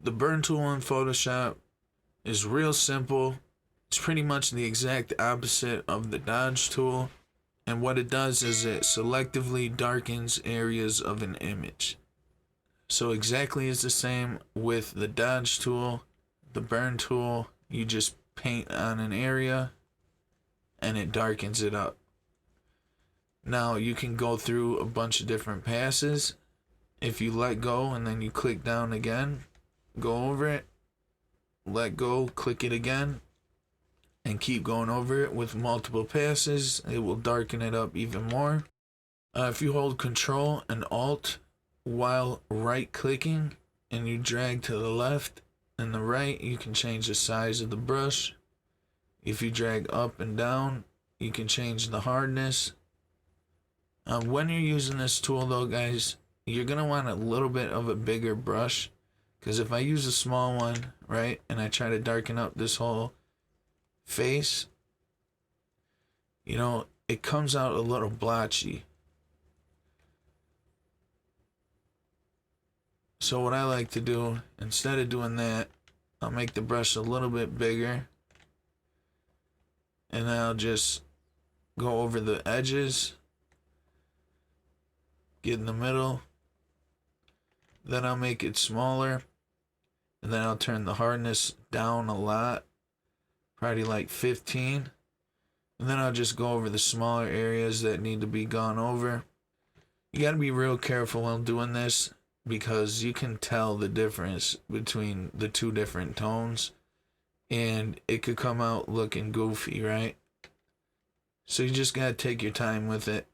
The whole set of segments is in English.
The burn tool in Photoshop is real simple. It's pretty much the exact opposite of the dodge tool. And what it does is it selectively darkens areas of an image. So exactly it's the same with the dodge tool. The burn tool, you just paint on an area and it darkens it up. Now you can go through a bunch of different passes. If you let go and then you click down again, go over it, let go, click it again, and keep going over it with multiple passes, it will darken it up even more. If you hold Control and Alt while right clicking and you drag to the left and the right, you can change the size of the brush. If you drag up and down, you can change the hardness. When you're using this tool though, guys, you're going to want a little bit of a bigger brush, because if I use a small one, right, and I try to darken up this whole face, you know, it comes out a little blotchy. So what I like to do, instead of doing that, I'll make the brush a little bit bigger, and I'll just go over the edges, get in the middle, then I'll make it smaller, and then I'll turn the hardness down a lot, probably like 15, and then I'll just go over the smaller areas that need to be gone over. You got to be real careful while doing this, because you can tell the difference between the two different tones, and it could come out looking goofy, right? So you just gotta take your time with it.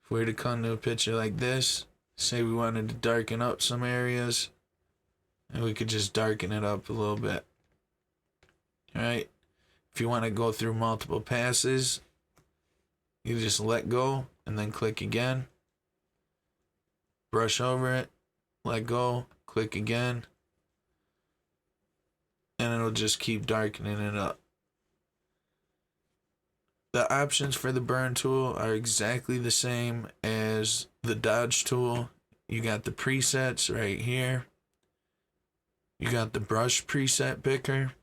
If we were to come to a picture like this, say we wanted to darken up some areas, and we could just darken it up a little bit. Alright? If you want to go through multiple passes, you just let go and then click again. Brush over it, let go, click again, and it'll just keep darkening it up. The options for the burn tool are exactly the same as the dodge tool. You got the presets right here. You got the brush preset picker.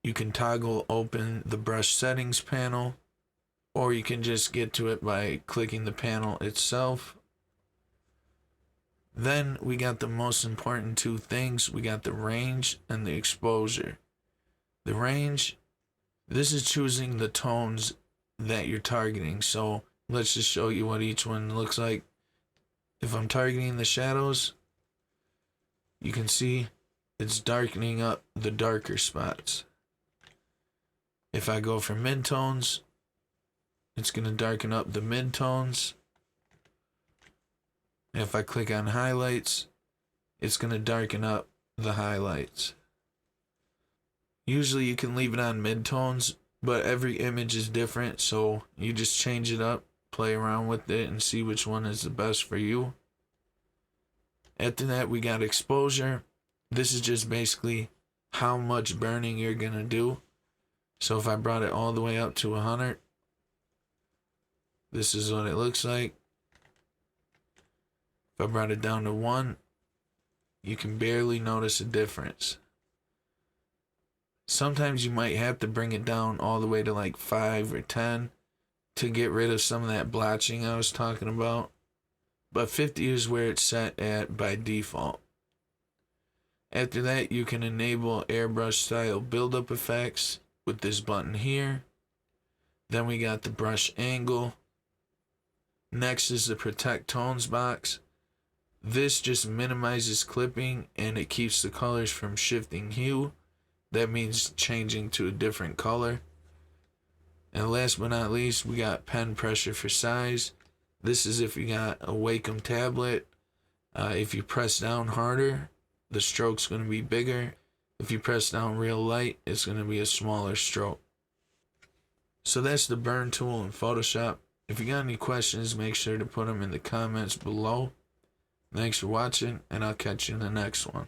You can toggle open the brush settings panel, or you can just get to it by clicking the panel itself. Then we got the most important two things. We got the range and the exposure. The range, this is choosing the tones that you're targeting. So let's just show you what each one looks like. If I'm targeting the shadows, you can see it's darkening up the darker spots. If I go for midtones, it's going to darken up the midtones. And if I click on highlights, it's going to darken up the highlights. Usually you can leave it on midtones, but every image is different, so you just change it up, play around with it, and see which one is the best for you. After that, we got exposure. This is just basically how much burning you're going to do. So if I brought it all the way up to 100, this is what it looks like. If I brought it down to 1, you can barely notice a difference. Sometimes you might have to bring it down all the way to like 5 or 10 to get rid of some of that blotching I was talking about. But 50 is where it's set at by default. After that, you can enable airbrush style buildup effects with this button here. Then we got the brush angle. Next is the protect tones box. This just minimizes clipping and it keeps the colors from shifting hue. That means changing to a different color. And last but not least, we got pen pressure for size. This is if you got a Wacom tablet. If you press down harder, the stroke's going to be bigger. If you press down real light, it's going to be a smaller stroke. So that's the burn tool in Photoshop. If you got any questions, make sure to put them in the comments below. Thanks for watching, and I'll catch you in the next one.